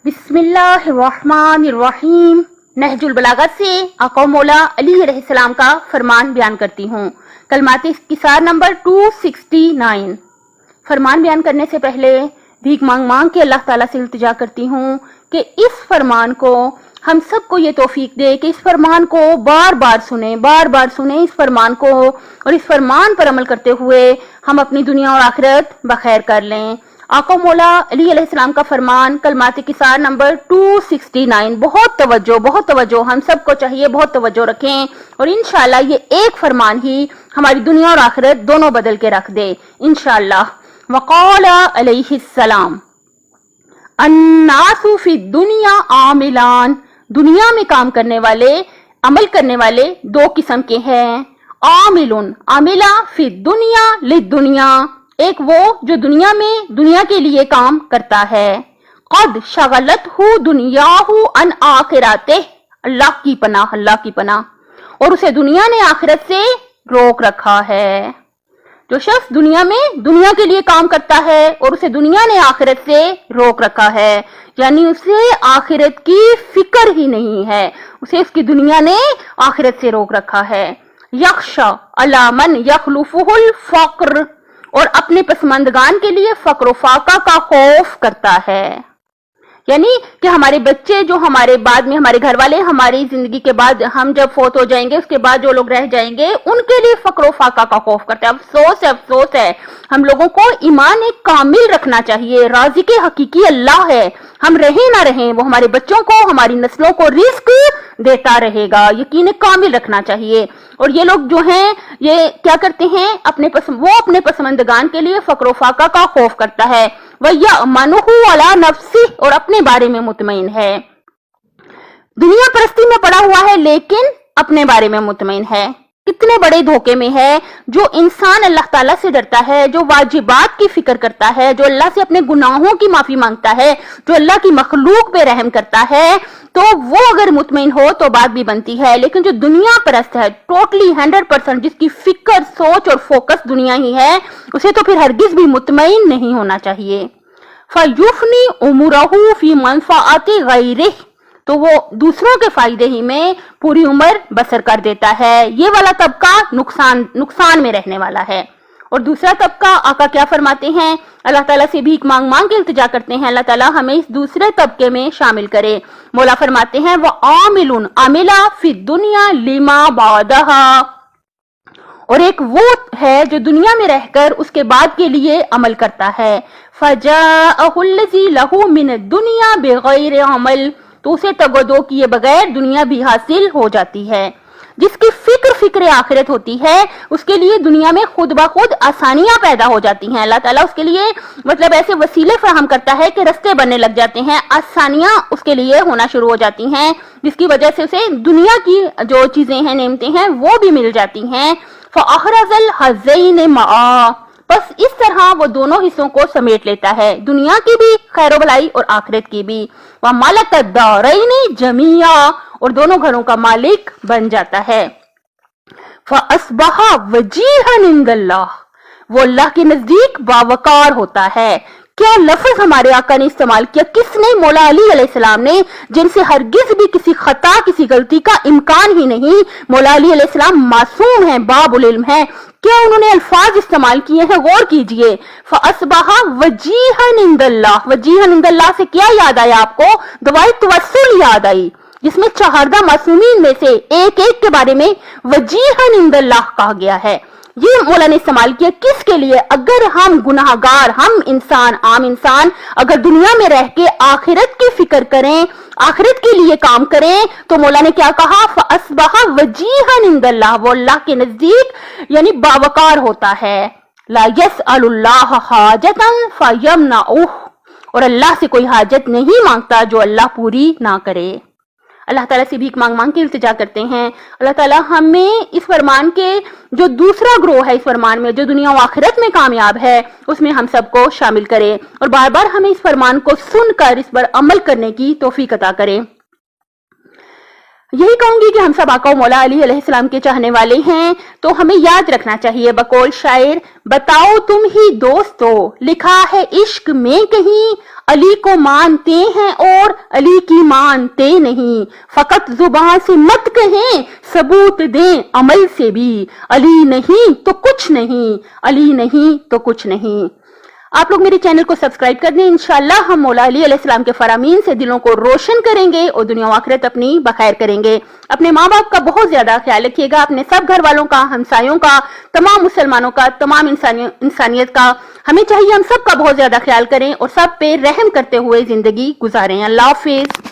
بسم اللہ الرحمن الرحیم. نہج البلاغت سے آقا مولا علی علیہ السلام کا فرمان بیان کرتی ہوں. کلمات اختصار نمبر 269. فرمان بیان کرنے سے پہلے بھیک مانگ کے اللہ تعالیٰ سے التجا کرتی ہوں کہ اس فرمان کو ہم سب کو یہ توفیق دے کہ اس فرمان کو بار بار سنیں اس فرمان کو، اور اس فرمان پر عمل کرتے ہوئے ہم اپنی دنیا اور آخرت بخیر کر لیں. آقا مولا علی علیہ السلام کا فرمان کلمات اختصار نمبر 269. بہت توجہ ہم سب کو چاہیے بہت توجہ رکھیں، اور انشاءاللہ یہ ایک فرمان ہی ہماری دنیا اور آخرت دونوں بدل کے رکھ دے انشاءاللہ. وقال علیہ السلام الناس فی الدنیا عاملان. دنیا میں کام کرنے والے، عمل کرنے والے دو قسم کے ہیں. عاملہ فی الدنیا للدنیا، ایک وہ جو دنیا میں دنیا کے لیے کام کرتا ہے. قد شغلتہ دنیاہ عن آخرتہ، اللہ کی پناہ، اور اسے دنیا نے آخرت سے روک رکھا ہے. جو شخص دنیا میں دنیا کے لیے کام کرتا ہے اور اسے دنیا نے آخرت سے روک رکھا ہے، یعنی اسے آخرت کی فکر ہی نہیں ہے، اسے اس کی دنیا نے آخرت سے روک رکھا ہے. یخشی علی من یخلفہ الفقر، اور اپنے پسماندگان کے لیے فقر و فاقہ کا خوف کرتا ہے. یعنی کہ ہمارے بچے جو ہمارے بعد میں، ہمارے گھر والے ہماری زندگی کے بعد، ہم جب فوت ہو جائیں گے اس کے بعد جو لوگ رہ جائیں گے ان کے لیے فقر و فاقہ کا خوف کرتے ہیں. افسوس ہے. ہم لوگوں کو ایمان ایک کامل رکھنا چاہیے. رازق حقیقی اللہ ہے، ہم رہیں نہ رہیں وہ ہمارے بچوں کو، ہماری نسلوں کو رزق دیتا رہے گا. یقین کامل رکھنا چاہیے. اور یہ لوگ جو ہیں یہ کیا کرتے ہیں، وہ اپنے پسماندگان کے لیے فقر و فاقہ کا خوف کرتا ہے. وَيَأْمَنُهُ عَلَى نَفْسِهِ، اور اپنے بارے میں مطمئن ہے. دنیا پرستی میں پڑا ہوا ہے لیکن اپنے بارے میں مطمئن ہے. کتنے بڑے دھوکے میں ہے جو انسان اللہ تعالیٰ سے ڈرتا ہے، جو واجبات کی فکر کرتا ہے، جو اللہ سے اپنے گناہوں کی معافی مانگتا ہے، جو اللہ کی مخلوق پہ رحم کرتا ہے، تو وہ اگر مطمئن ہو تو بات بھی بنتی ہے. لیکن جو دنیا پرست ہے، ٹوٹلی 100% جس کی فکر، سوچ اور فوکس دنیا ہی ہے، اسے تو پھر ہرگز بھی مطمئن نہیں ہونا چاہیے. فَيُفْنِي عُمُرَهُ فِي مَنْفَعَةِ غَيْرِهِ، تو وہ دوسروں کے فائدے ہی میں پوری عمر بسر کر دیتا ہے. یہ والا طبقہ نقصان میں رہنے والا ہے. اور دوسرا طبقہ آقا کیا فرماتے ہیں، اللہ تعالیٰ سے بھیک مانگ کے التجا کرتے ہیں اللہ تعالیٰ ہمیں اس دوسرے طبقے میں شامل کرے. مولا فرماتے ہیں وَعَامِلٌ عَمِلَ فِي الدُّنْيَا لِمَا بَعْدَهَا، اور ایک وہ ہے جو دنیا میں رہ کر اس کے بعد کے لیے عمل کرتا ہے. فَجَاءَهُ الَّذِي لَهُ مِنَ الدُّنْيَا بِغَيْرِ عَمَلٍ، تو اسے تگودو کیے بغیر دنیا بھی حاصل ہو جاتی ہے. جس کی فکر آخرت ہوتی ہے اس کے لیے دنیا میں خود بخود آسانیاں پیدا ہو جاتی ہیں. اللہ تعالیٰ اس کے لیے مطلب ایسے وسیلے فراہم کرتا ہے کہ رستے بننے لگ جاتے ہیں، آسانیاں اس کے لیے ہونا شروع ہو جاتی ہیں، جس کی وجہ سے اسے دنیا کی جو چیزیں ہیں، نعمتیں ہیں، وہ بھی مل جاتی ہیں. فَأَحْرَزَ الْحَظَّيْنِ مَعًا، بس اس طرح وہ دونوں حصوں کو سمیٹ لیتا ہے، دنیا کی بھی خیر و بھلائی اور آخرت کی بھی. وَمَلَكَ الدَّارَيْنِ جَمِيعًا، اور دونوں گھروں کا مالک بن جاتا ہے. فَأَصْبَحَ وَجِيهًا عِندَ اللَّهِ، وہ اللہ کے نزدیک باوقار ہوتا ہے. کیا لفظ ہمارے آقا نے استعمال کیا، کس نے، مولا علی علیہ السلام نے، جن سے ہرگز بھی کسی خطا، کسی غلطی کا امکان ہی نہیں. مولا علی علیہ السلام معصوم ہیں، باب العلم ہیں. کیا انہوں نے الفاظ استعمال کیے ہیں، غور کیجئے. فَأَصْبَحَ وَجِيهًا عِندَ اللَّهِ، وَجِيهًا عِندَ اللَّهِ سے کیا یاد آیا آپ کو، دعائے توسل یاد آئی، جس میں چہاردہ معصومین میں سے ایک کے بارے میں وجیہن عند اللہ کہا گیا ہے. یہ مولا نے استعمال کیا کس کے لیے، اگر ہم گناہ گار، ہم انسان، عام انسان اگر دنیا میں رہ کے آخرت کی فکر کریں، آخرت کے لیے کام کریں، تو مولا نے کیا کہا، فَأَصْبَحَ وَجِيهًا عِندَ اللَّهِ، وہ اللہ کے نزدیک یعنی باوقار ہوتا ہے. لَا يَسْأَلُ اللَّهَ حَاجَةً فَيَمْنَعُهُ، اور اللہ سے کوئی حاجت نہیں مانگتا جو اللہ پوری نہ کرے. اللہ تعالیٰ سے بھیک مانگ کے التجا کرتے ہیں اللہ تعالیٰ ہمیں اس فرمان کے جو دوسرا گروہ ہے، اس فرمان میں جو دنیا و آخرت میں کامیاب ہے، اس میں ہم سب کو شامل کرے، اور بار بار ہمیں اس فرمان کو سن کر اس پر عمل کرنے کی توفیق عطا کرے. یہی کہوں گی کہ ہم سب آقا و مولا علی علیہ السلام کے چاہنے والے ہیں، تو ہمیں یاد رکھنا چاہیے بقول شاعر، بتاؤ تم ہی دوستو لکھا ہے عشق میں کہیں، علی کو مانتے ہیں اور علی کی مانتے نہیں، فقط زبان سے مت کہیں ثبوت دیں عمل سے بھی، علی نہیں تو کچھ نہیں، علی نہیں تو کچھ نہیں۔ آپ لوگ میرے چینل کو سبسکرائب کر دیں، انشاءاللہ ہم مولا علی علیہ السلام کے فرامین سے دلوں کو روشن کریں گے اور دنیا و آخرت اپنی بخیر کریں گے۔ اپنے ماں باپ کا بہت زیادہ خیال رکھیے گا، اپنے سب گھر والوں کا، ہمسایوں کا، تمام مسلمانوں کا، تمام انسانیت کا، ہمیں چاہیے ہم سب کا بہت زیادہ خیال کریں اور سب پہ رحم کرتے ہوئے زندگی گزاریں۔ اللہ حافظ۔